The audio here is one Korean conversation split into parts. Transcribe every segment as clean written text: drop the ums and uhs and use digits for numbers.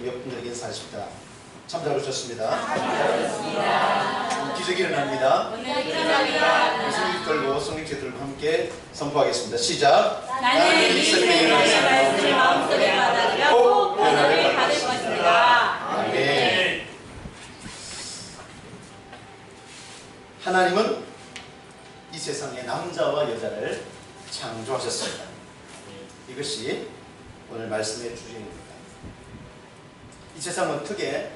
좀 옆분들에게 인사하십니다. 참 잘 오셨습니다. 기적이 일어납니다. 성령 들고 성령께 들고 함께 선포하겠습니다. 시작. 나는 이 생명의 말씀을 마음속에 받아들여 꼭 변화를 받을 것입니다. 아멘. 하나님은 이 세상에 남자와 여자를 창조하셨습니다. 이것이 오늘 말씀의 주제입니다. 이 세상은 크게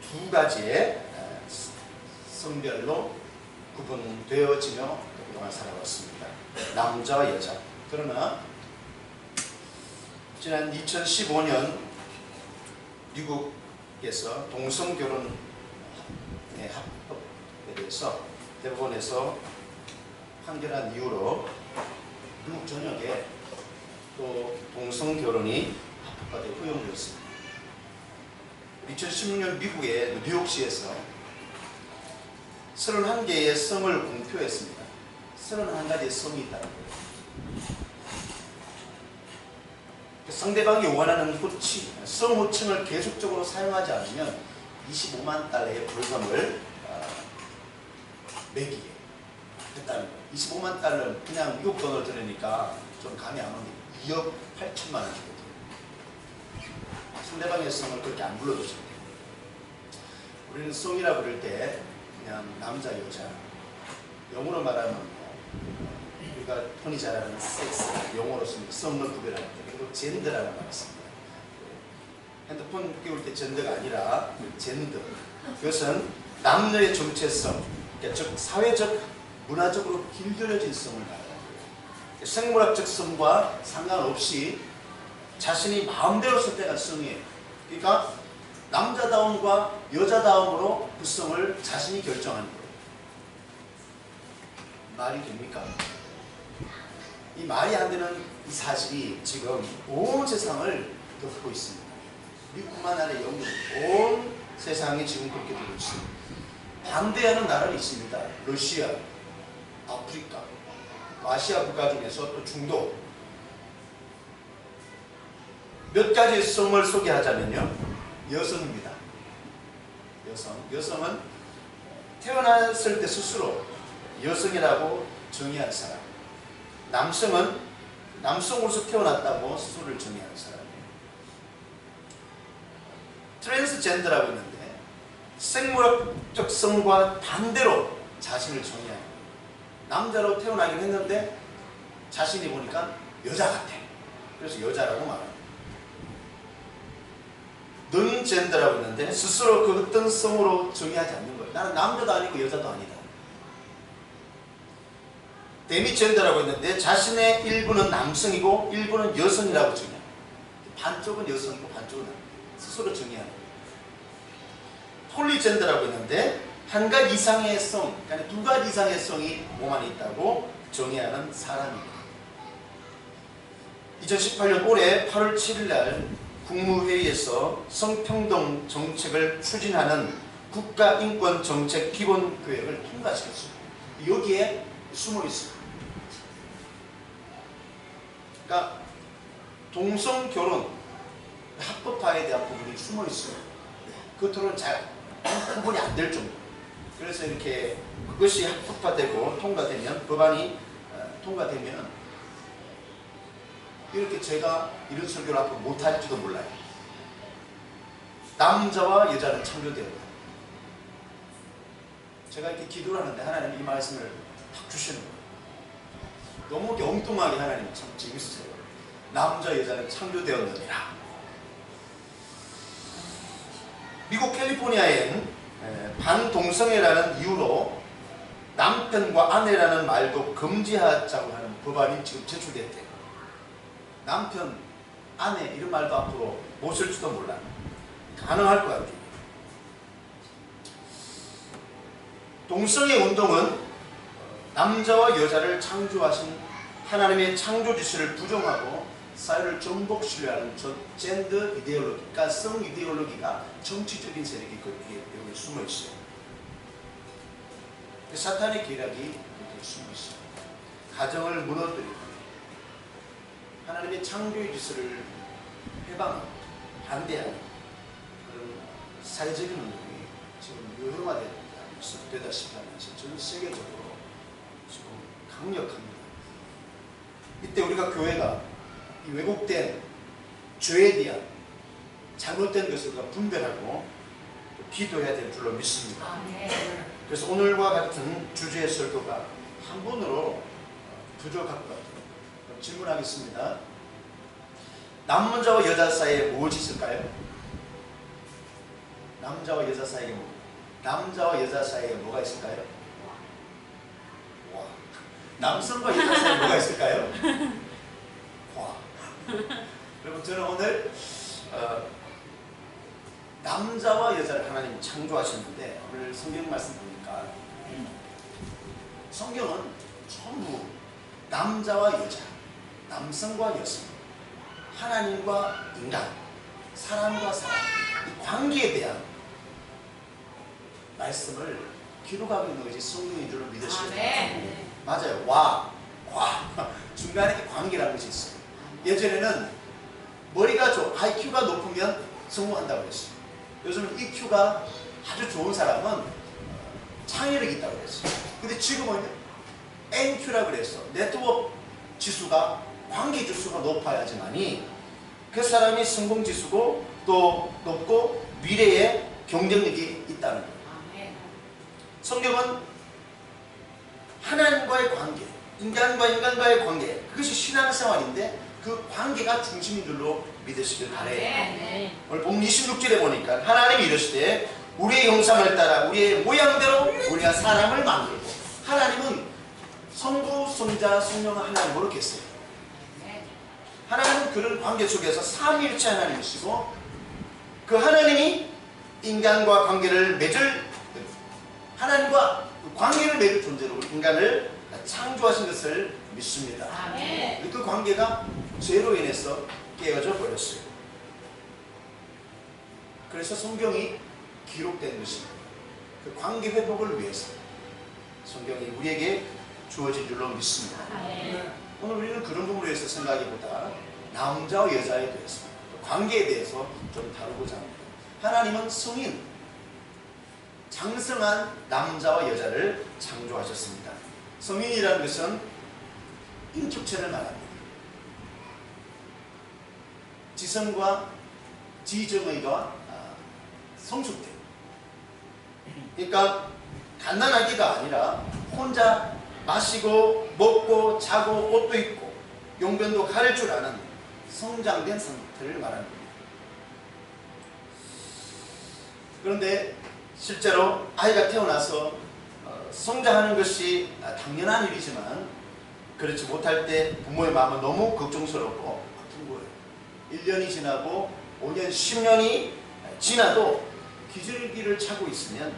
두 가지의 성별로 구분되어지며 그동안 살아왔습니다. 남자와 여자. 그러나 지난 2015년 미국에서 동성결혼의 합법에 대해서 대법원에서 판결한 이후로 미국 전역에 또 동성결혼이 합법화되어 허용되었습니다. 2016년 미국의 뉴욕시에서 31개의 성을 공표했습니다. 31가지의 성이 있다는 거예요. 상대방이 원하는 호칭, 성 호칭을 계속적으로 사용하지 않으면 25만 달러의 벌금을 매기게 했다는 거예요. 25만 달러는 그냥 미국 돈을 들으니까 좀 감이 안 오는데 2억 8천만 원 주거든요. 상대방의 성을 그렇게 안 불러도 됩니다. 우리는 성이라 부를 때 그냥 남자, 여자, 영어로 말하면 우리가 흔히 잘 아는 섹스, 영어로 쓰는 성을 구별할 때, 그리고 젠더라는 말이 있습니다. 핸드폰 끼울 때 젠더가 아니라 젠더. 그것은 남녀의 정체성, 그러니까 즉 사회적, 문화적으로 길들여진 성을 말하는 거예요. 생물학적 성과 상관없이 자신이 마음대로 선택한 성이에요. 그러니까 남자다움과 여자다움으로 그 성을 자신이 결정하는 거예요. 말이 됩니까? 이 말이 안 되는 이 사실이 지금 온 세상을 덮고 있습니다. 미국만 아니라 영국, 온 세상이 지금 그렇게 되고 있습니다. 반대하는 나라는 있습니다. 러시아, 아프리카, 아시아 국가 중에서 또 중도. 몇 가지의 성을 소개하자면요. 여성입니다. 여성은 태어났을 때 스스로 여성이라고 정의한 사람. 남성은 남성으로서 태어났다고 스스로를 정의하는 사람이에요. 트랜스젠더라고 있는데 생물학적 성과 반대로 자신을 정의하는 거예요. 남자로 태어나긴 했는데 자신이 보니까 여자 같아. 그래서 여자라고 말합니다. 넌젠더라고 있는데 스스로 그 어떤 성으로 정의하지 않는 거예요. 나는 남자도 아니고 여자도 아니다. 데미젠더라고 있는데 자신의 일부는 남성이고 일부는 여성이라고 정의합니다. 반쪽은 여성이고 반쪽은 남성. 스스로 정의하는 거예요. 폴리젠더라고 있는데 한 가지 이상의 성, 그러니까 두 가지 이상의 성이 몸 안에 있다고 정의하는 사람입니다. 2018년 올해 8월 7일 날 국무회의에서 성평등 정책을 추진하는 국가인권정책 기본계획을 통과시켰습니다. 여기에 숨어 있습니다. 그러니까 동성결혼 합법화에 대한 부분이 숨어 있어요. 겉으로는 잘 구분이 안 될 정도. 그래서 이렇게 그것이 합법화되고 통과되면, 법안이 통과되면 이렇게 제가 이런 설교를 앞으로 못할지도 몰라요. 남자와 여자는 창조되었다. 제가 이렇게 기도를 하는데 하나님이 이 말씀을 탁 주시는 거예요. 너무 엉뚱하게 하나님 참 재밌으세요. 남자 여자는 창조되었느니라. 미국 캘리포니아엔 반동성애라는 이유로 남편과 아내라는 말도 금지하자고 하는 법안이 지금 제출됐대요. 남편, 아내 이런 말도 앞으로 못 쓸지도 몰라요. 가능할 것 같아요. 동성애 운동은 남자와 여자를 창조하신 하나님의 창조 지시를 부정하고 사회를 전복 신뢰하는 젠더 이데올로기, 그러니까 성 이데올로기가 정치적인 세력이 여기 숨어 있어요. 사탄의 계략이 여기 숨어 있어요. 가정을 무너뜨리고 하나님의 창조의 지시를 회방하고 반대하고 그런 사회적인 운동이 지금 유형화되다시피 하면서 전 세계적으로 지금 강력합니다. 이때 우리가 교회가 이 왜곡된 죄에 대한 잘못된 것을 우리가 분별하고 또 기도해야 될 줄로 믿습니다. 그래서 오늘과 같은 주제의 설교가 한 번으로 부족할 것 같아요. 그럼 질문하겠습니다. 남자와 여자 사이에 무엇이 있을까요? 남자와 여자 사이에 남자와 여자 사이에 뭐가 있을까요? 와. 남성과 여자 사이에 뭐가 있을까요? 와. 여러분 저는 오늘 남자와 여자를 하나님 창조하셨는데 오늘 성경 말씀 보니까 성경은 전부 남자와 여자, 남성과 여성, 하나님과 인간, 사람과 사람 이 관계에 대한 말씀을 기록하고 있는 것이 성경인 줄로 믿으시면 돼요. 맞아요. 와, 중간에 관계라는 것이 있어요. 예전에는 머리가 IQ가 높으면 성공한다고 했어요. 요즘은 EQ가 아주 좋은 사람은 창의력이 있다고 그랬어요. 근데 지금은 NQ라고 그랬어. 네트워크 지수가, 관계 지수가 높아야지만이 그 사람이 성공 지수고 또 높고 미래에 경쟁력이 있다는 거예요. 성경은 하나님과의 관계, 인간과 인간과의 관계, 그것이 신앙생활인데 그 관계가 중심인 줄로 믿으시길 바래요. 오늘 본문 26절에 보니까 하나님이 이르시되 우리의 형상을 따라 우리의 모양대로 우리가 사람을 만들고, 하나님은 성부, 성자, 성령 하나님으로 계세요. 하나님은 그런 관계 속에서 삼위일체 하나님이시고 그 하나님이 인간과 관계를 맺을, 하나님과 관계를 맺을 존재로 인간을 창조하신 것을 믿습니다. 그 관계가 죄로 인해서 깨어져 버렸어요. 그래서 성경이 기록된 것입니다. 그 관계 회복을 위해서 성경이 우리에게 주어진 줄로 믿습니다. 오늘 우리는 그런 부분에 대해서 생각하기보다 남자와 여자에 대해서, 관계에 대해서 좀 다루고자 합니다. 하나님은 성인, 장성한 남자와 여자를 창조하셨습니다. 성인이라는 것은 인격체를 말합니다. 지성과 지정의가 성숙됨. 그러니까 갓난아기가 아니라 혼자 마시고 먹고 자고 옷도 입고 용변도 가릴 줄 아는 성장된 상태를 말하는 겁니다. 그런데 실제로 아이가 태어나서 성장하는 것이 당연한 일이지만 그렇지 못할 때 부모의 마음은 너무 걱정스럽고 아픈 거예요. 1년이 지나고 5년, 10년이 지나도 기저귀를 차고 있으면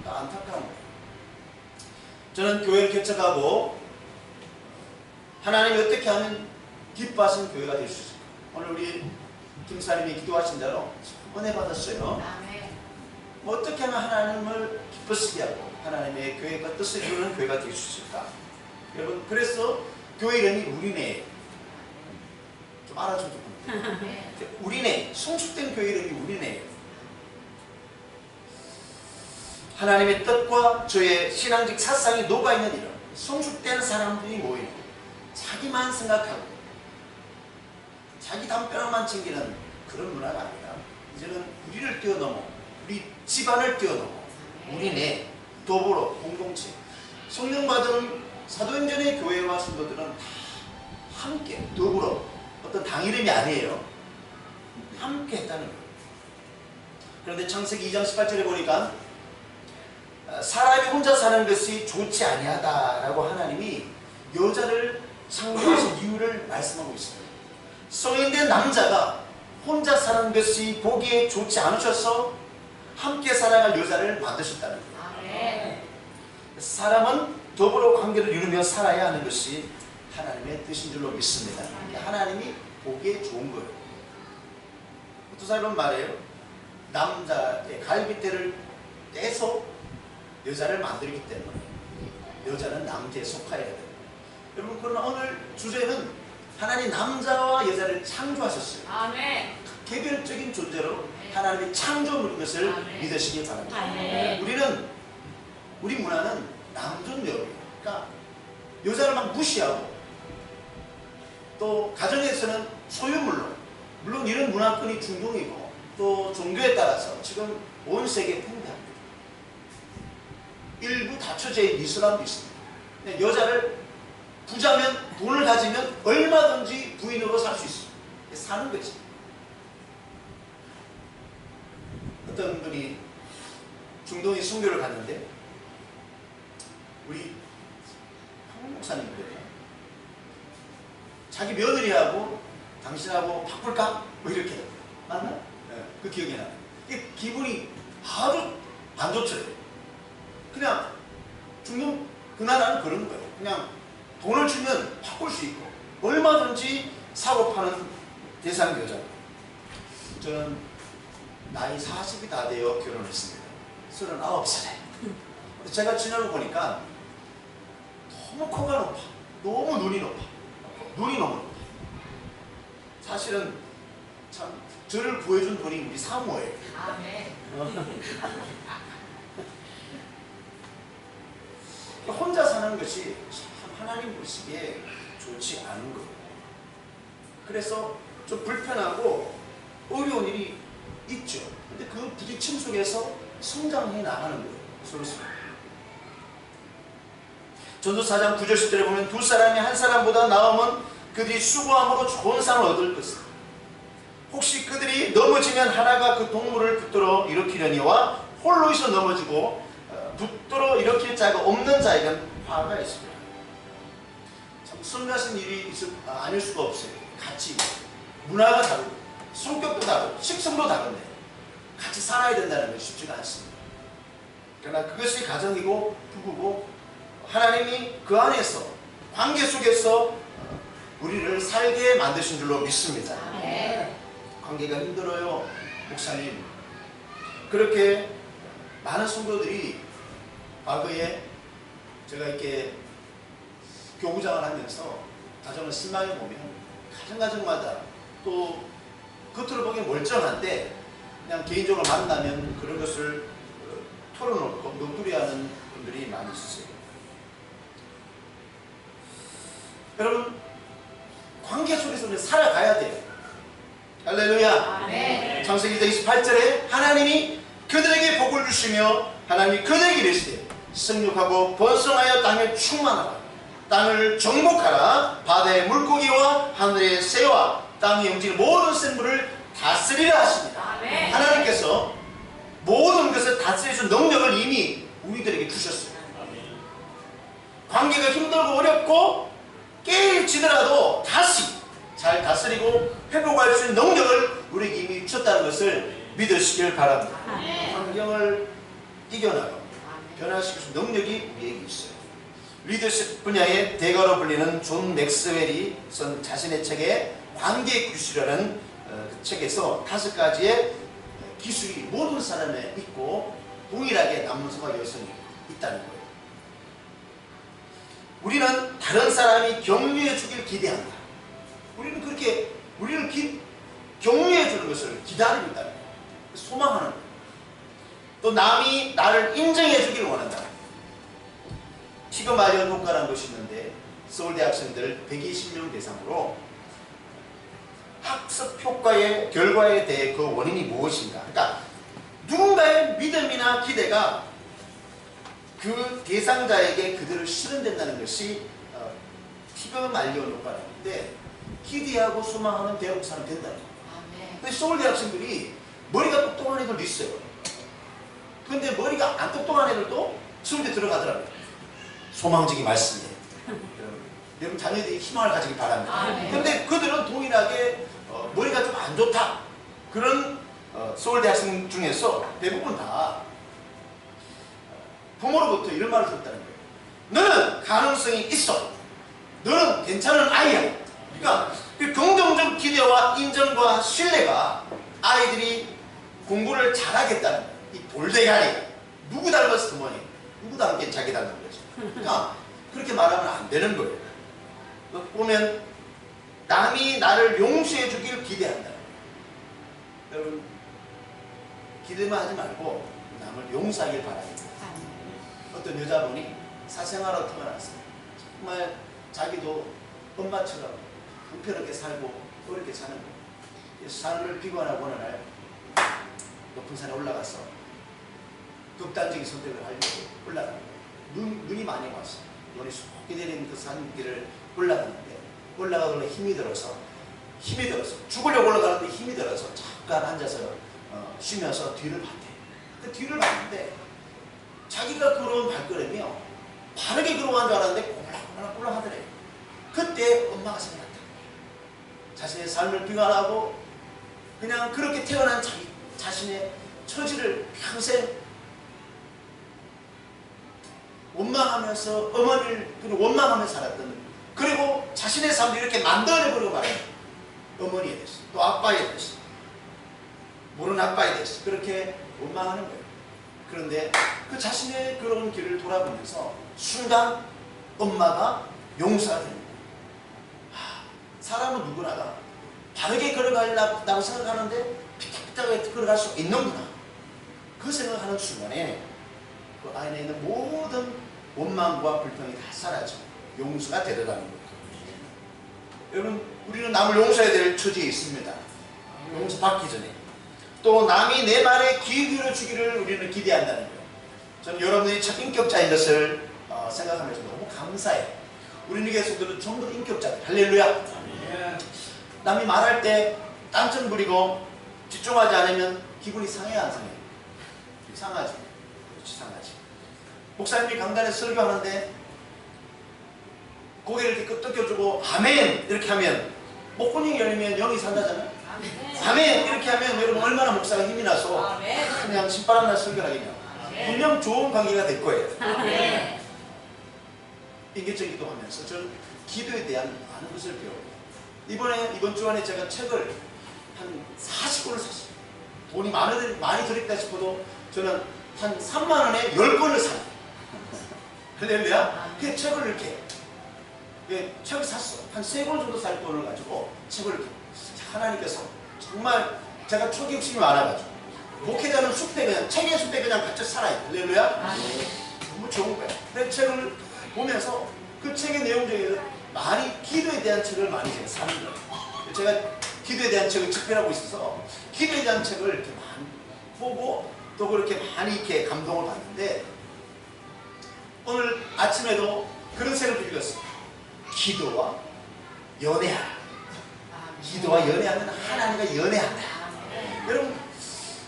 안타까운 거예요. 저는 교회를 개척하고 하나님이 어떻게 하면 기뻐하시는 교회가 될 수 있을까? 오늘 우리 김사님이 기도하신 대로 은혜 받았어요. 뭐 어떻게 하면 하나님을 기쁘시게 하고 하나님의 교회가 뜻을 이루는 교회가 될 수 있을까? 여러분, 그래서 교회 이름이 우리네. 좀 알아줘도 됩니다. 우리네, 성숙된 교회 이름이 우리네예요. 하나님의 뜻과 저의 신앙적 사상이 녹아있는 이름, 성숙된 사람들이 모이는, 자기만 생각하고 자기 담벼락만 챙기는 그런 문화가 아니라 이제는 우리를 뛰어넘어, 우리 집안을 뛰어넘어 우리네, 더불어, 공동체, 성령 받은 사도행전의 교회와 성도들은 다 함께 더불어, 어떤 당 이름이 아니에요. 함께 했다는 거예요. 그런데 창세기 2장 18절에 보니까 사람이 혼자 사는 것이 좋지 아니하다라고 하나님이 여자를 창조하신 이유를 말씀하고 있습니다. 성인된 남자가 혼자 사는 것이 보기에 좋지 않으셔서 함께 살아갈 여자를 만드셨다는 거예요. 사람은 더불어 관계를 이루며 살아야 하는 것이 하나님의 뜻인 줄로 믿습니다. 하나님이 보기에 좋은 거예요. 어떤 사람은 말해요. 남자의 갈비뼈를 떼서 여자를 만들기 때문에 여자는 남자에 속하여야 돼요. 여러분, 그러나 오늘 주제는 하나님 남자와 여자를 창조하셨어요. 개별적인 존재로 하나님의 창조물인 것을 믿으시기 바랍니다. 우리 문화는 남존 여우예요. 그러니까 여자를 막 무시하고 또 가정에서는 소유물로, 물론 이런 문화권이 중동이고 또 종교에 따라서 지금 온 세계에 팽배합니다. 일부 다처제인 이슬람도 있습니다. 여자를 부자면, 돈을 가지면 얼마든지 부인으로 살 수 있어요. 사는 거지. 어떤 분이 중동에 순교를 갔는데 우리 한국 목사님들이에요. 자기 며느리하고 당신하고 바꿀까? 뭐 이렇게 맞나? 네, 그 기억이 나요. 기분이 아주 안 좋죠. 그냥 중동 그 나라는 그런 거예요. 그냥 돈을 주면 바꿀 수 있고 얼마든지 사고 파는 대상 여자. 저는 나이 40이 다 되어 결혼했습니다. 39살에. 제가 지나고 보니까 너무 코가 높아. 너무 눈이 높아. 눈이 너무 높아. 사실은 참 저를 구해준 분이 우리 사모예요. 혼자 사는 것이 참 하나님 보시기에 좋지 않은 거예요. 그래서 좀 불편하고 어려운 일이 있죠. 근데 그 부딪힘 속에서 성장해 나가는 거예요. 서로서로. 전도 4장 9절 10절에 보면 두 사람이 한 사람보다 나으면 그들이 수고함으로 좋은 상을 얻을 것이다. 혹시 그들이 넘어지면 하나가 그 동물을 붙들어 일으키려니와 홀로 있어 넘어지고 붙들어 일으킬 자가 없는 자에게는 화가 있습니다. 참 성가신 일이 아닐 수가 없어요. 같이 문화가 다르고 성격도 다르고 식성도 다른데 같이 살아야 된다는 것이 쉽지가 않습니다. 그러나 그것이 가정이고 부부고 하나님이 그 안에서 관계 속에서 우리를 살게 만드신 줄로 믿습니다. 관계가 힘들어요, 목사님. 그렇게 많은 성도들이 과거에 제가 이렇게 교구장을 하면서 가정을 신방해 보면 가정마다 또 겉으로 보기엔 멀쩡한데 그냥 개인적으로 만나면 그런 것을 털어놓고 넋두리하는 분들이 많이 있으세요. 여러분, 관계 속에서 우리 살아가야 돼요. 할렐루야. 창세기 28절에 하나님이 그들에게 복을 주시며 하나님이 그들에게 이르시되 생육하고 번성하여 땅을 충만하라. 땅을 정복하라. 바다의 물고기와 하늘의 새와 땅에 움직이는 모든 생물을 다스리라 하십니다. 하나님께서 모든 것을 다스릴 수 있는 능력을 이미 우리들에게 주셨어요. 관계가 힘들고 어렵고 깨지더라도 다시 잘 다스리고 회복할 수 있는 능력을 우리에게 이미 주셨다는 것을 믿으시길 바랍니다. 환경을 이겨나가고 변화시킬 수 있는 능력이 우리에게 있어요. 리더십 분야의 대가로 불리는 존 맥스웰이 쓴 자신의 책에 관계의 기술이라는 그 책에서 5가지의 기술이 모든 사람에 있고 동일하게 남성과 여성이 있다는 거예요. 우리는 다른 사람이 격려해 주길 기대한다. 우리는 그렇게 우리를 격려해 주는 것을 기다리고 있다는 거예요. 소망하는 거예요. 또 남이 나를 인정해 주길 원한다. 피그마리온 효과라는 것이 있는데 서울대 학생들 120명 대상으로 학습 효과의 결과에 대해 그 원인이 무엇인가. 그러니까 누군가의 믿음이나 기대가 그 대상자에게 그들을 실현된다는 것이 피그마리온 효과라는데 기대하고 소망하는 대학교사는 된다는 거예요. 근데 서울대 학생들이 머리가 똑똑한 애들도 있어요. 근데 머리가 안 똑똑한 애들도 서울대 들어가더라고요. 소망적인 말씀이에요. 여러분 자녀들이 희망을 가지길 바랍니다. 근데 그들은 동일하게 머리가 좀 안 좋다. 그런 서울대 학생 중에서 대부분 다 부모로부터 이런 말을 듣다는 거예요. 너는 가능성이 있어. 너는 괜찮은 아이야. 그러니까 그 긍정적 기대와 인정과 신뢰가 아이들이 공부를 잘하겠다는 거예요. 이 돌대가리. 누구 닮았어 부모님? 누구 닮게 자기 닮은 거죠. 그러니까 그렇게 말하면 안 되는 거예요. 보면 남이 나를 용서해 주길 기대한다. 여러분 기대만 하지 말고 남을 용서하길 바랍니다. 어떤 여자분이 사생활로 태어났어요. 정말 자기도 엄마처럼 형편없게 살고 어렵게 사는 거예요. 그래서 삶을 비관하고 어느 날 높은 산에 올라가서 극단적인 선택을 하려고 올라가는 거예요. 눈이 많이 왔어요. 눈이 쏟게 내리는 그 산길을 올라가는데 올라가길래 힘이 들어서 죽으려고 올라가는데 힘이 들어서 잠깐 앉아서 쉬면서 뒤를 봤대요. 그 뒤를 봤는데 자기가 걸어온 발걸음이요 바르게 걸어간 줄 알았는데 꼴랑꼴랑 하더래요. 그때 엄마가 생각났다. 자신의 삶을 비관하고 그냥 그렇게 태어난 자신의 처지를 평생 원망하면서 어머니를 원망하며 살았던, 그리고 자신의 삶을 이렇게 만들어내버리고 말해요. 어머니에 대해서 또 아빠에 대해서 모르는 아빠에 대해서 그렇게 원망하는 거예요. 그런데 그 자신의 그런 길을 돌아보면서 순간 엄마가 용서가 되는 거예요. 사람은 누구나가 바르게 걸어가려고 생각하는데 삐딱삐딱하게 걸어갈 수 있는구나. 그 생각하는 순간에 그 안에 있는 모든 원망과 불평이 다 사라져 용서가 되어가는 거예요. 여러분, 우리는 남을 용서해야 될 처지에 있습니다. 용서받기 전에. 또 남이 내 말에 귀 기울여주기를 우리는 기대한다는 거예요. 저는 여러분들이 참 인격자인 것을 생각하면서 너무 감사해요. 우리 교회 성도들은 전부 다 인격자들. 할렐루야. 남이 말할 때 딴점 부리고 집중하지 않으면 기분이 상해야 안 상해요? 상하지. 그렇지, 상하지. 목사님이 강단에서 설교하는데 고개를 이렇게 끄덕여주고 아멘 이렇게 하면 목구멍이 열리면 영이 산다잖아요. 아멘 이렇게 하면 여러분 얼마나 목사가 힘이 나서 그냥 신바람 날 설교하겠냐. 분명 좋은 관계가 될 거예요. 인격적인 기도하면서 저는 기도에 대한 많은 것을 배워요. 이번 주안에 제가 책을 한 40권을 샀어요. 돈이 많이 들었다 싶어도 저는 한 3만 원에 10권을 샀어요. 할렐루야. 그 책을 이렇게 책을 샀어. 한 3권 정도 살 돈을 가지고 책을 하나님께서 정말 제가 초기 욕심이 많아가지고 목회자는 숲에 그냥 책의 숲에 그냥 갇혀 살아요. 할렐루야. 너무 좋은 거야. 근데 책을 보면서 그 책의 내용 중에 많이 기도에 대한 책을 많이 제가 사는 거예요. 제가 기도에 대한 책을 집필하고 있어서 기도에 대한 책을 이렇게 많이 보고 또 그렇게 많이 이렇게 감동을 받는데 오늘 아침에도 그런 책을 읽었어요. 기도와 연애하라. 기도와 연애하면 하나님과 연애한다. 여러분,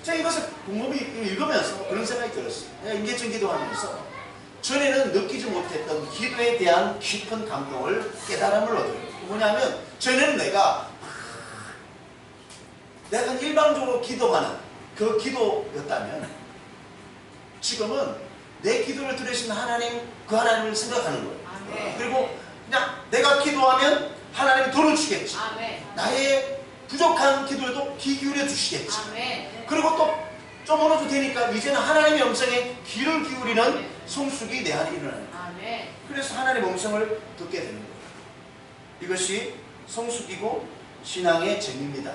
제가 이것을 곰곰이 읽으면서 그런 생각이 들었어요. 내가 인계적 기도하면서 전에는 느끼지 못했던 기도에 대한 깊은 감동을 깨달음을 얻어요. 뭐냐면 전에는 내가 일방적으로 기도하는 그 기도였다면 지금은 내 기도를 들으신 하나님, 그 하나님을 생각하는 거예요. 그리고 그냥 내가 기도하면 하나님이 들어주시겠지. 나의 부족한 기도에도 귀 기울여 주시겠지. 그리고 또 좀 어느 정도 되니까 이제는 하나님의 음성에 귀를 기울이는 성숙이 내 안에 일어나는 거예요. 그래서 하나님의 음성을 듣게 되는 거예요. 이것이 성숙이고 신앙의 재미입니다.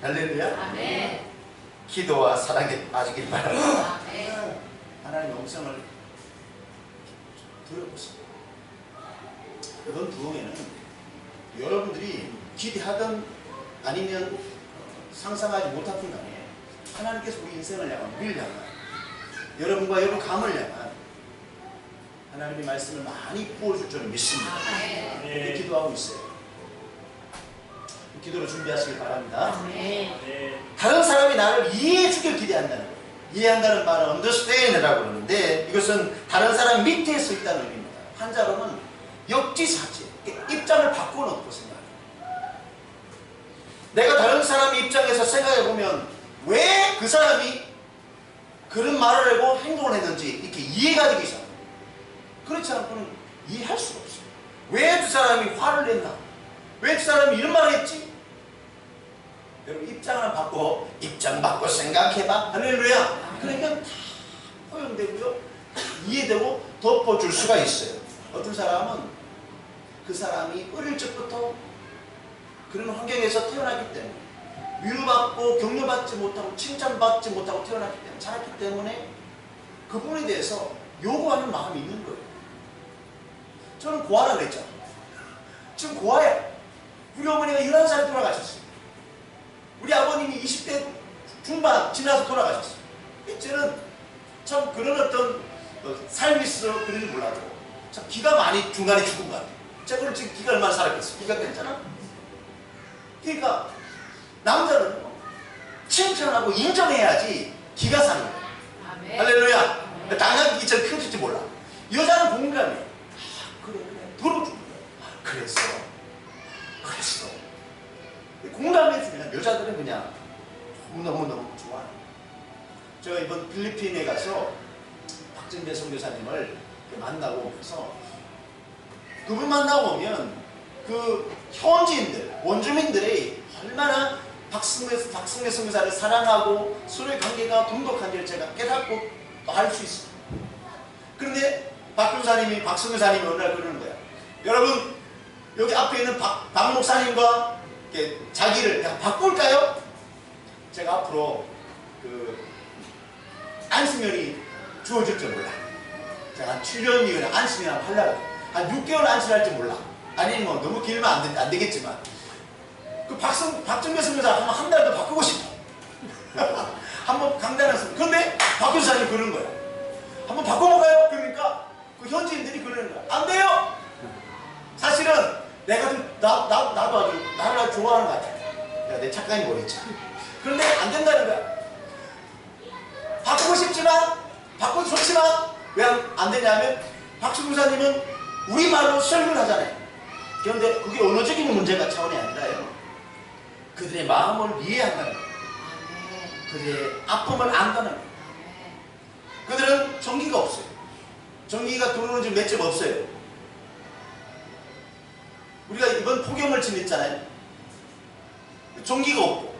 할렐루야. 기도와 사랑에 빠지길 바랍니다. 하나님의 음성을 들어보세요. 이번 부흥에는 여러분들이 기대하든 아니면 상상하지 못했던 간에 하나님께서 우리 인생을 향한, 우리를 향한, 여러분과 여러분 감을 향한 하나님의 말씀을 많이 부어줄 줄 믿습니다. 이렇게 기도하고 있어요. 기도로 준비하시길 바랍니다. 다른 사람이 나를 이해해 주길 기대한다는 거예요. 이해한다는 말은 understand이라고 그러는데 이것은 다른 사람 밑에 서 있다는 의미입니다. 한자로는 역지사지, 입장을 바꿔놓고 생각해요. 내가 다른 사람의 입장에서 생각해보면 왜 그 사람이 그런 말을 하고 행동을 했는지 이렇게 이해가 되기 시작합니다. 그렇지 않고는 이해할 수가 없어요. 왜 두 사람이 화를 냈나? 왜 두 사람이 이런 말을 했지? 여러분 입장을 바꿔 생각해봐. 할렐루야. 그러니까 다 허용되고요, 이해되고 덮어줄 수가 있어요. 어떤 사람은 그 사람이 어릴 적부터 그런 환경에서 태어나기 때문에 위로받고 격려받지 못하고 칭찬받지 못하고 자랐기 때문에 그분에 대해서 요구하는 마음이 있는 거예요. 저는 고아라 그랬죠. 지금 고아야. 우리 어머니가 11살에 돌아가셨어요. 우리 아버님이 20대 중반 지나서 돌아가셨어요. 저는 참 그런 어떤 삶이 있어 그런지 몰라도 참 기가 많이 중간에 죽은 것 같아요. 제가 지금 기가 얼마나 살았겠어요? 기가 됐잖아. 그러니까 남자는 칭찬하고 인정해야지 기가 사는 거예요. 아멘. 할렐루야. 당연히 이처럼 큰지 몰라. 여자는 공감해. 아, 그래 들어주는 거야. 그랬어. 공감해주면 여자들은 그냥 너무너무 좋아. 제가 이번 필리핀에 가서 박정배 선교사님을 만나고 오면서 그분 만나고 오면 그 현지인들, 원주민들이 얼마나 박승배 선교사를 사랑하고 서로의 관계가 돈독한지를 제가 깨닫고 또 알 수 있어요. 그런데 박 선교사님이 어느 날 그러는 거야. 여러분 여기 앞에 있는 박 목사님과 자기를 바꿀까요? 제가 앞으로 그 안수년이 주어질 줄 몰라. 제가 한 7년 이후에 안수년 하려고 한 6개월 안수할지 몰라. 아니 뭐 너무 길면 안 되겠지만 그 박정배 선교사 한 달 더 바꾸고 싶어. 한번 강단했습니다. 그런데 박 교사님 그러는 거야. 한번 바꿔볼까요? 그러니까 그 현지인들이 그러는 거야. 안 돼요. 사실은 내가 나도 아주 나를 아주 좋아하는 것 같아. 내가 내 착각이 모르겠지. 그런데 안 된다는 거야. 바꾸고 싶지만 바꾸고 좋지만 왜 안 되냐면 박수 교사님은 우리말로 설교를 하잖아요. 그런데 그게 언어적인 문제가 차원이 아니라요. 그들의 마음을 이해한다는 거예요. 그들의 아픔을 안다는 거예요. 그들은 전기가 없어요. 전기가 들어오는 지 몇 점 없어요. 우리가 이번 폭염을 지냈잖아요. 전기가 없고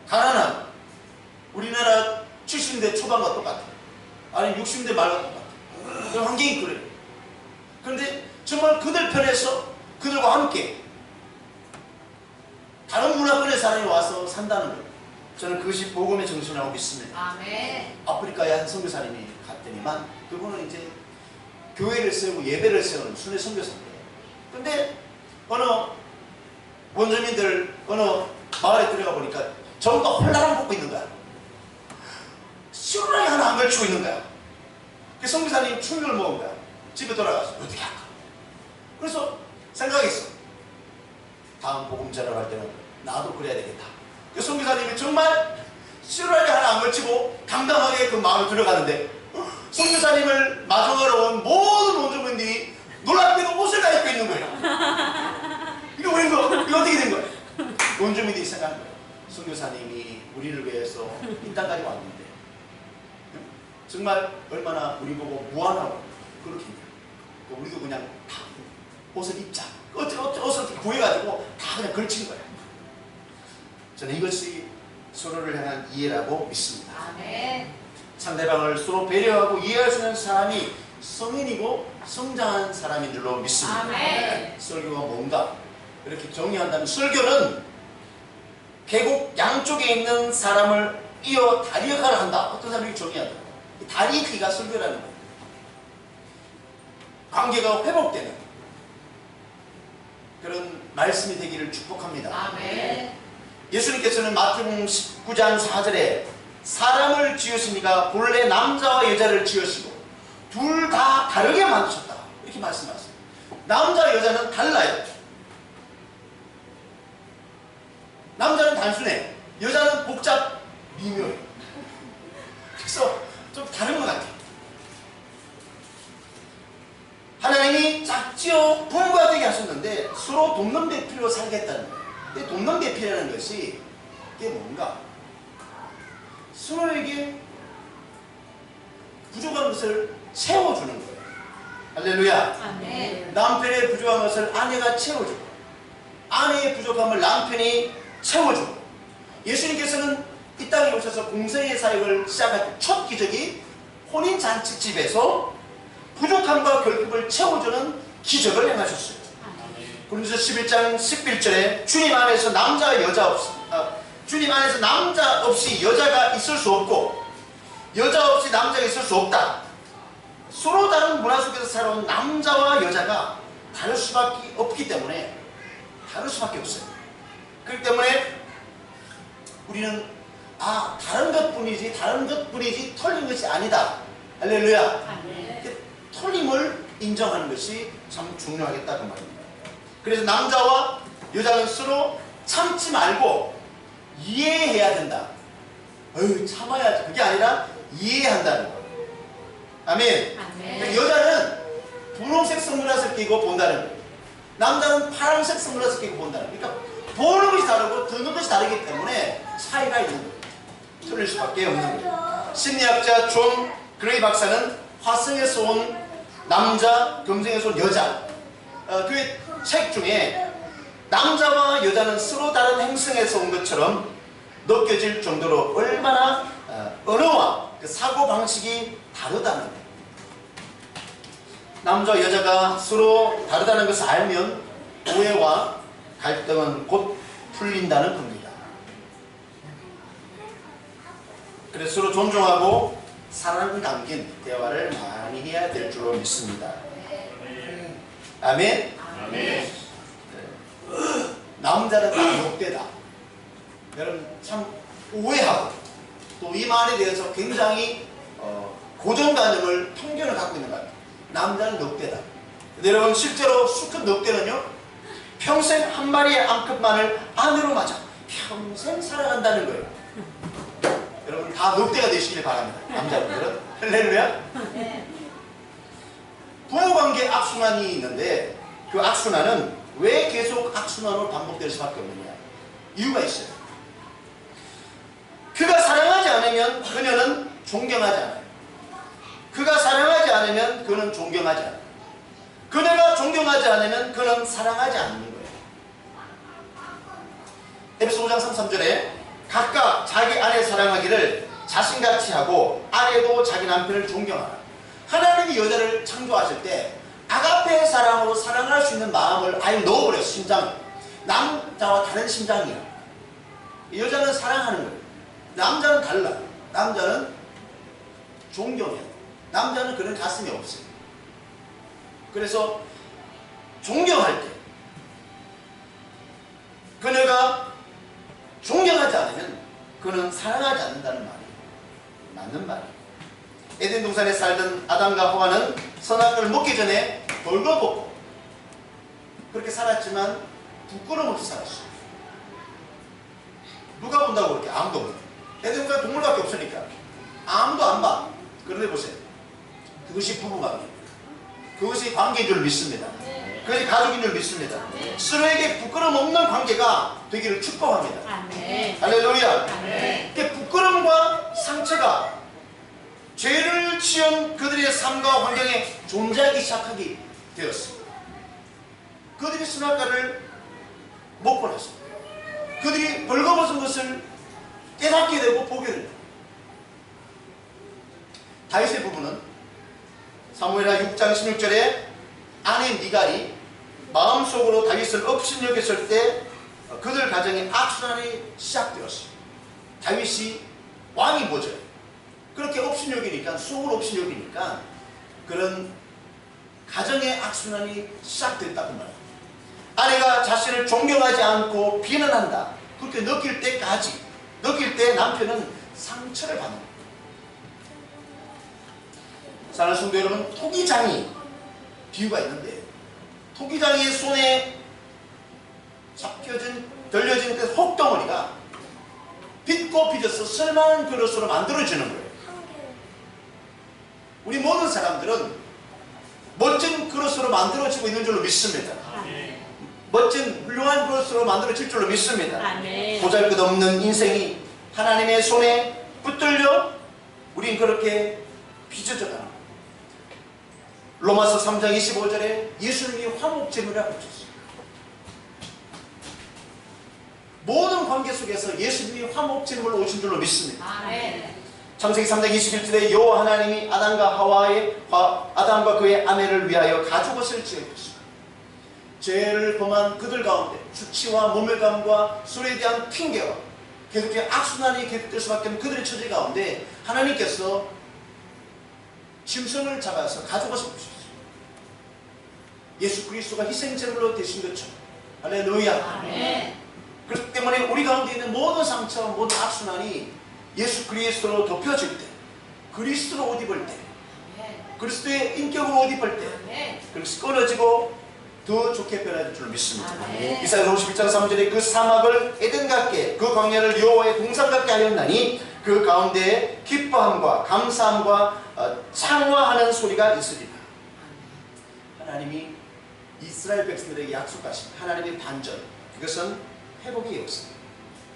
가난함. 우리나라 70대 초반과 똑같아요. 아니면 60대 말과 똑같아요. 그 환경이 그래요. 그런데 정말 그들 편에서 그들과 함께 다른 문화권의 사람이 와서 산다는 거예요. 저는 그것이 복음의 정신이라고 믿습니다. 아멘. 아프리카에 한 선교사님이 갔더니만 그분은 이제 교회를 세우고 예배를 세우는 순회 선교사인데, 근데 어느 원주민들 어느 마을에 들어가 보니까 전부 다 홀라당 먹고 있는 거야. 시원하게 하나 안 걸치고 있는 거야. 그 선교사님이 충격을 먹은 거야. 집에 돌아가서 어떻게 할까? 그래서 생각했어. 다음 복음 전할 때는 나도 그래야 되겠다. 그 선교사님이 정말 시원하게 하나 안 걸치고 당당하게 그 마을을 들어가는데 선교사님을 마중하러 온 모든 원주민들이 놀랍게도 옷을 다 입고 있는 거예요. 이거 왜 이거 어떻게 된 거예요? 원주민들이 생각한 거예요. 선교사님이 우리를 위해서 이 땅까지 왔는데 정말 얼마나 우리 보고 무한하고 그렇게 했냐. 우리도 그냥 다 옷을 입자. 옷을 구해가지고 다 그냥 걸친 거예요. 저는 이것이 서로를 향한 이해라고 믿습니다. 아멘. 상대방을 서로 배려하고 이해할 수 있는 사람이 성인이고 성장한 사람인 줄로 믿습니다. 아멘. 설교가 뭔가 이렇게 정의한다면 설교는 계곡 양쪽에 있는 사람을 이어 다리 역할을 한다. 어떤 사람이 정의한다. 다리 크기가 설교라는 거예요. 관계가 회복되는 그런 말씀이 되기를 축복합니다. 아멘. 예수님께서는 마태복음 19장 4절에 사람을 지으시니까 본래 남자와 여자를 지으시고 둘 다 다르게 만드셨다. 이렇게 말씀하세요. 남자와 여자는 달라요. 남자는 단순해. 여자는 복잡, 미묘해. 그래서 좀 다른 것 같아요. 하나님이 짝지어 부부가 되게 하셨는데 서로 동남대필로 살겠다는 거예요. 근데 동남대필이라는 것이 이게 뭔가? 서로에게 부족한 것을 채워주는 거예요. 할렐루야. 아멘. 남편의 부족한 것을 아내가 채워주고 아내의 부족함을 남편이 채워주고 예수님께서는 이 땅에 오셔서 공생의 사역을 시작할 때 첫 기적이 혼인잔치집에서 부족함과 결핍을 채워주는 기적을 행하셨어요. 고린도서 11장 11절에 주님 안에서 남자와 여자 없습니다. 주님 안에서 남자 없이 여자가 있을 수 없고 여자 없이 남자가 있을 수 없다. 서로 다른 문화 속에서 살아온 남자와 여자가 다를 수밖에 없기 때문에 다를 수밖에 없어요. 그렇기 때문에 우리는 다른 것뿐이지 틀린 것이 아니다. 할렐루야. 틀림을 인정하는 것이 참 중요하겠다 그 말입니다. 그래서 남자와 여자는 서로 참지 말고 이해해야 된다. 참아야지. 그게 아니라 이해한다는 거예요. 아멘. 그러니까 여자는 분홍색 선글라스를 끼고 본다는 거예요. 남자는 파란색 선글라스를 끼고 본다는 거예요. 그러니까 보는 것이 다르고 듣는 것이 다르기 때문에 차이가 있는 거예요. 틀릴 수밖에 없는 거예요. 심리학자 존 그레이 박사는 화성에서 온 남자, 금성에서 온 여자, 그의 책 중에 남자와 여자는 서로 다른 행성에서 온 것처럼 느껴질 정도로 얼마나 언어와 그 사고방식이 다르다는 거예요. 남자와 여자가 서로 다르다는 것을 알면 오해와 갈등은 곧 풀린다는 겁니다. 그래서 서로 존중하고 사랑 담긴 대화를 많이 해야 될 줄로 믿습니다. 아멘? 아멘. 남자는 다 욕되다. 여러분 참 오해하고 또 이 말에 대해서 굉장히 고정관념을 편견을 갖고 있는 것 같아요. 남자는 늑대다. 여러분 실제로 수컷 늑대는요 평생 한 마리의 암컷만을 안으로 맞아 평생 살아간다는 거예요. 여러분 다 늑대가 되시길 바랍니다. 남자분들은. 할렐루야. 부모관계 악순환이 있는데 그 악순환은 왜 계속 악순환으로 반복될 수밖에 없느냐. 이유가 있어요. 그가 사랑하지 않으면 그녀는 존경하지 않아요. 그가 사랑하지 않으면 그는 존경하지 않아요. 그녀가 존경하지 않으면 그는 사랑하지 않는 거예요. 에베소 5장 33절에 각각 자기 아내 사랑하기를 자신같이 하고 아내도 자기 남편을 존경하라. 하나님이 여자를 창조하실 때 아가페의 사랑으로 사랑할 수 있는 마음을 아예 넣어버려요. 심장을. 남자와 다른 심장이에요. 여자는 사랑하는 거예요. 남자는 달라. 남자는 존경해요. 남자는 그런 가슴이 없어요. 그래서 존경할 때 그녀가 존경하지 않으면 그는 사랑하지 않는다는 말이에요. 맞는 말이에요. 에덴 동산에 살던 아담과 하와는 선악과를 먹기 전에 벌거벗고 그렇게 살았지만 부끄러움 없이 살았어요. 누가 본다고 그렇게? 아무도 없어요. 에덴 동산에 동물밖에 없으니까 아무도 안 봐. 그런데 보세요. 그것이 부부관계, 그것이 관계인 줄 믿습니다. 그것이 가족인 줄 믿습니다. 서로에게 부끄러움 없는 관계가 되기를 축복합니다. 아멘. 할렐루야. 아멘. 부끄러움과 상처가 죄를 지은 그들의 삶과 환경에 존재하기 시작하게 되었습니다. 그들이 선악과를 먹고 났습니다. 그들이 벌거벗은 것을 깨닫게 되고 보게 됩니다. 다윗의 부부는 사무엘하 6장 16절에 아내 미갈이 마음속으로 다윗을 업신여겼을 때 그들 가정에 악순환이 시작되었습니다. 다윗이 왕이 뭐죠? 그렇게 업신여기니까, 속으로 업신여기니까 그런 가정의 악순환이 시작됐다고 말합니다. 아내가 자신을 존경하지 않고 비난한다. 그렇게 느낄 때 남편은 상처를 받는 거예요. 사랑하는 성도 여러분, 토기장이 비유가 있는데 토기장이의 손에 들려진 그 혹덩어리가 빚고 빚어서 쓸만한 그릇으로 만들어지는 거예요. 우리 모든 사람들은 멋진 그릇으로 만들어지고 있는 줄로 믿습니다. 멋진 훌륭한 그릇으로 만들어질 줄로 믿습니다. 보잘것없는 인생이 하나님의 손에 붙들려 우린 그렇게 빚어져 가는 거예요. 로마서 3장 25절에 예수님이 화목제물을 붙였어요. 모든 관계 속에서 예수님이 화목제물로 오신 줄로 믿습니다. 창세기 3장 21절에 여호와 하나님이 아담과 그의 아내를 위하여 가죽옷을 지어주셨습니다. 죄를 범한 그들 가운데 수치와 모멸감과 술에 대한 핑계와 계속적인 악순환이 계속될 수밖에 없는 그들의 처지 가운데 하나님께서 짐승을 잡아서 가져가서 보셨어요. 예수 그리스도가 희생제물로 되신 것처럼. 할렐루야. 아멘. 그렇기 때문에 우리 가운데 있는 모든 상처, 모든 악순환이 예수 그리스도로 덮여질 때, 그리스도로 옷 입을 때, 그리스도의 인격으로 옷 입을 때, 그래서 끊어지고 더 좋게 변화될 줄 믿습니다. 이사야 51장 3절에 그 사막을 에덴 같게, 그 광야를 여호와의 동산 같게 하였나니 그 가운데에 기뻐함과 감사함과 창화하는 소리가 있으리라. 하나님이 이스라엘 백성들에게 약속하신 하나님의 반전, 이것은 회복의 역사.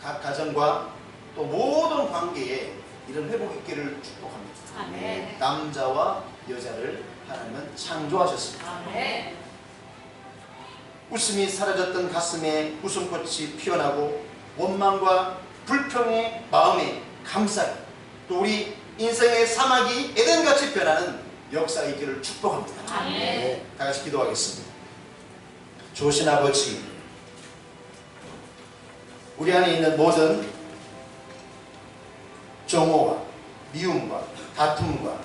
각 가정과 또 모든 관계에 이런 회복 있기를 축복합니다. 아멘. 남자와 여자를 하나님은 창조하셨습니다. 아멘. 웃음이 사라졌던 가슴에 웃음꽃이 피어나고 원망과 불평의 마음에 감사가, 또 우리 인생의 사막이 에덴같이 변하는 역사가 있기를 축복합니다. 아멘. 다 같이 기도하겠습니다. 좋으신 아버지, 우리 안에 있는 모든 정오와 미움과 다툼과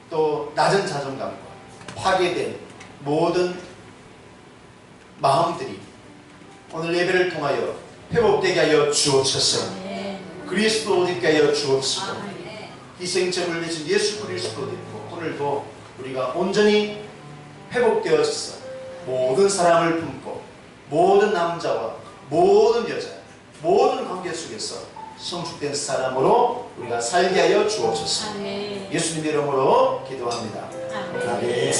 또 낮은 자존감과 파괴된 모든 마음들이 오늘 예배를 통하여 회복되게 하여 주옵소서. 그리스도 옷 입게 하여 주옵소서. 희생제물을 내신 예수 그리스도 옷 입고 오늘도 우리가 온전히 회복되어서 모든 사랑을 품고 모든 남자와 모든 여자, 모든 관계 속에서 성숙된 사람으로 우리가 살게 하여 주옵소서. 예수님 이름으로 기도합니다. 아멘.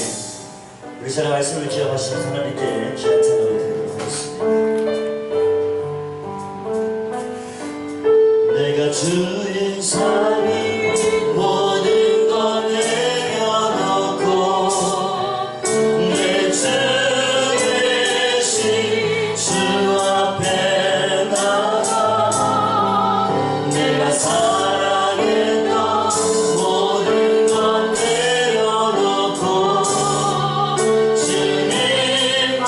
우리 사랑 말씀을 기억하시는 하나님께 귀한 찬양을 드리도록 하겠습니다. 내가 주인 삶이 모든 것 내려놓고 내 주 대신 주 앞에 나가 내가 사랑했던 모든 것 내려놓고 주님만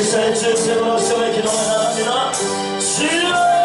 시간에 주님으로 시험에 기도가 나갑니다. 주여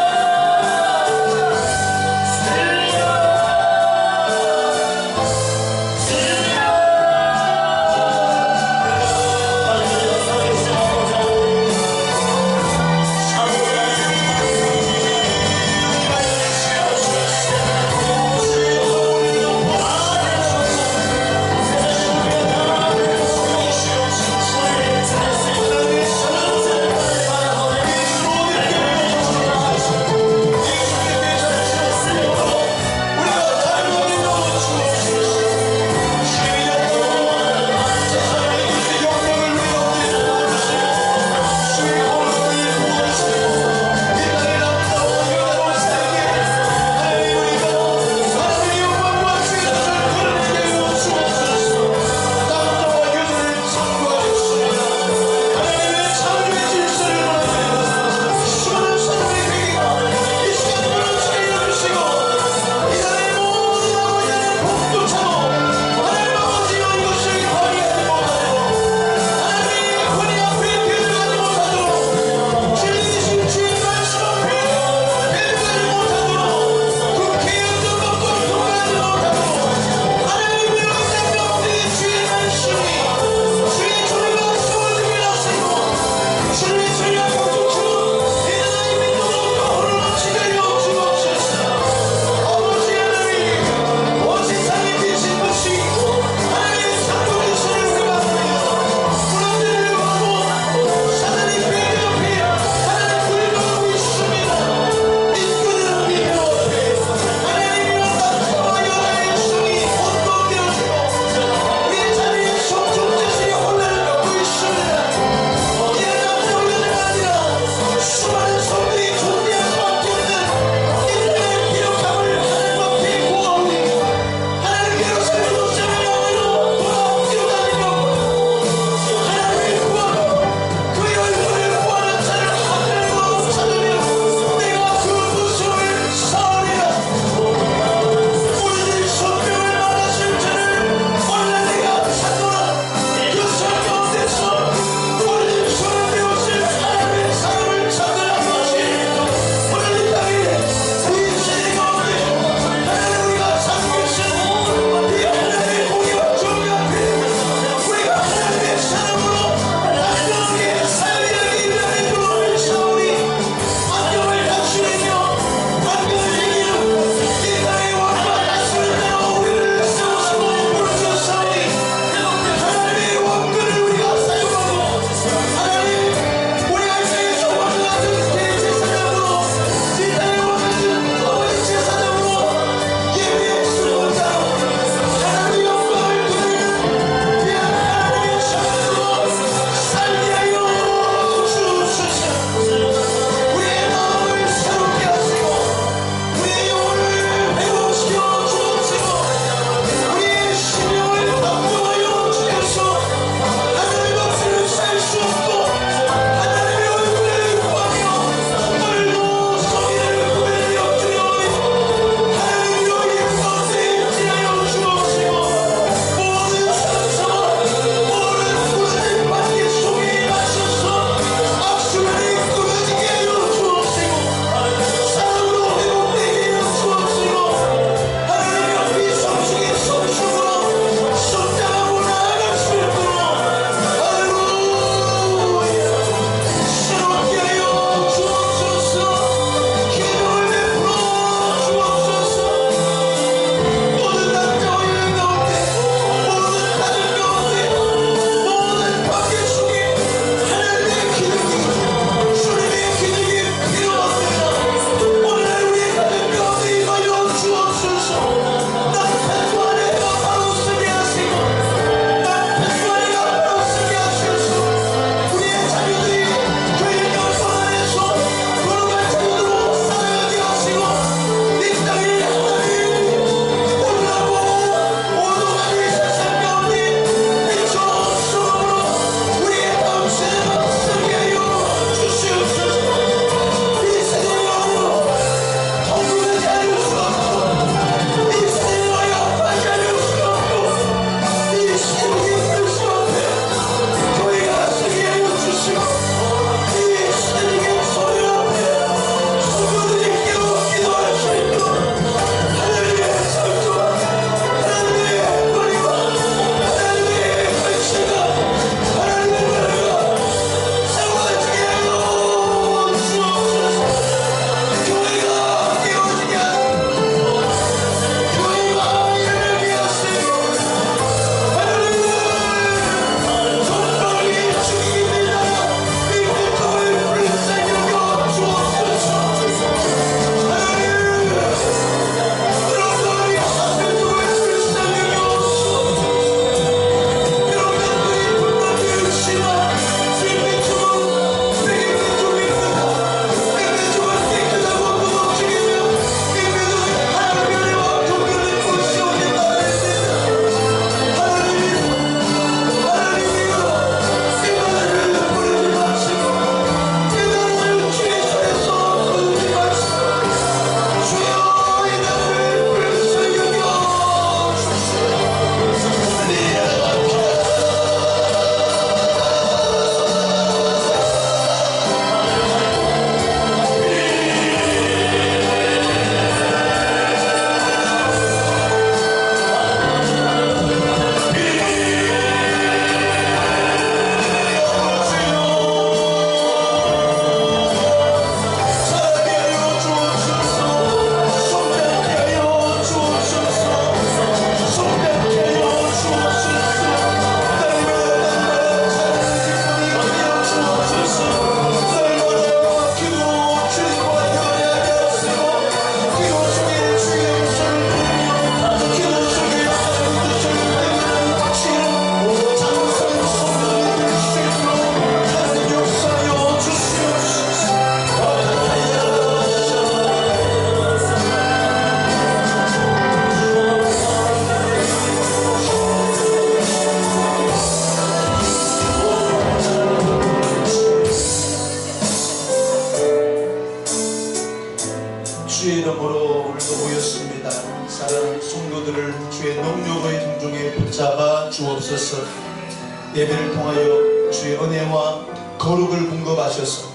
예배를 통하여 주의 은혜와 거룩을 공급하셔서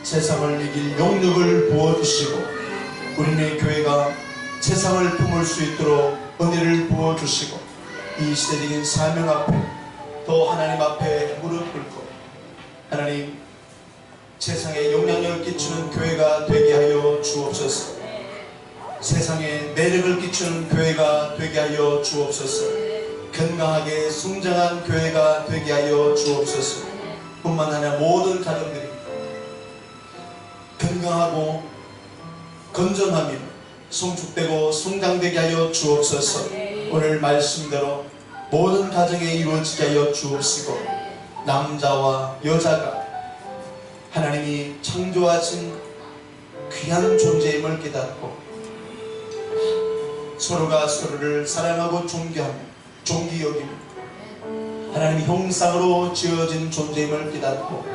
세상을 이길 용력을 부어주시고 우리네 교회가 세상을 품을 수 있도록 은혜를 부어주시고 이 시대적인 사명 앞에 더 하나님 앞에 무릎 꿇고 하나님 세상에 영향력을 끼치는 교회가 되게 하여 주옵소서. 세상에 매력을 끼치는 교회가 되게 하여 주옵소서. 건강하게 성장한 교회가 되게 하여 주옵소서. 뿐만 아니라 모든 가정들이 건강하고 건전하며 성축되고 성장되게 하여 주옵소서. 오늘 말씀대로 모든 가정에 이루어지게 하여 주옵시고 남자와 여자가 하나님이 창조하신 귀한 존재임을 깨닫고 서로가 서로를 사랑하고 존경하며 존귀 여기며 하나님의 형상으로 지어진 존재임을 깨닫고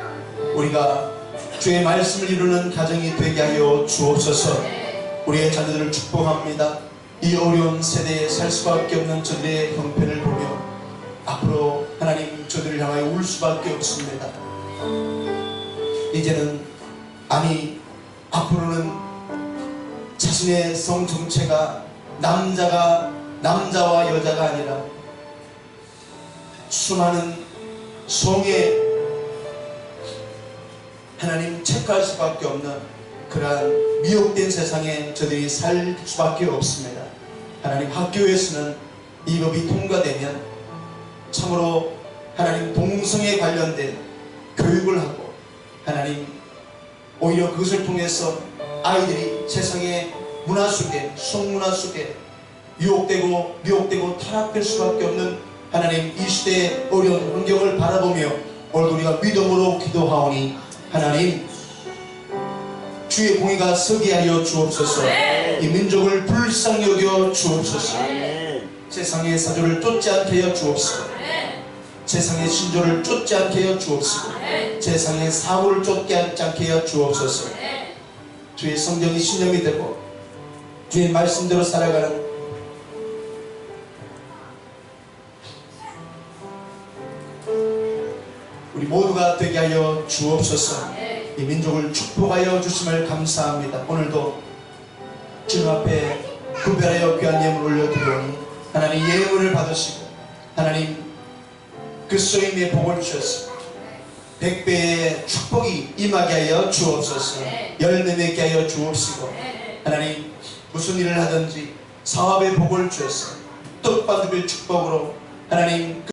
우리가 주의 말씀을 이루는 가정이 되게 하여 주옵소서. 우리의 자녀들을 축복합니다. 이 어려운 세대에 살 수밖에 없는 저들의 형편을 보며 앞으로 하나님 저들을 향하여 울 수밖에 없습니다. 이제는 앞으로는 자신의 성 정체가 남자와 여자가 아니라 수많은 성에 하나님 체크할 수밖에 없는 그러한 미혹된 세상에 저들이 살 수밖에 없습니다. 하나님 학교에서는 이 법이 통과되면 참으로 하나님 동성에 관련된 교육을 하고 하나님 오히려 그것을 통해서 아이들이 세상의 문화 속에 성문화 속에 유혹되고 타락될 수밖에 없는 하나님 이 시대의 어려운 환경을 바라보며 오늘 우리가 믿음으로 기도하오니 하나님 주의 공의가 서게 하여 주옵소서. 이 민족을 불쌍히 여겨 주옵소서. 세상의 사조를 쫓지 않게 하여 주옵소서. 세상의 신조를 쫓지 않게 하여 주옵소서. 세상의 사고를 쫓지 않게 하여 주옵소서. 주의 성령이 신념이 되고 주의 말씀대로 살아가는 우리 모두가 되게 하여 주옵소서. 이 민족을 축복하여 주심을 감사합니다. 오늘도 주님 앞에 구별하여 귀한 예물을 올려드리오니 하나님 예물을 받으시고 하나님 그 쏘임의 복을 주셔서 100배의 축복이 임하게 하여 주옵소서. 열매 맺게 하여 주옵시고 하나님 무슨 일을 하든지 사업의 복을 주셔서 떡받을 축복으로 하나님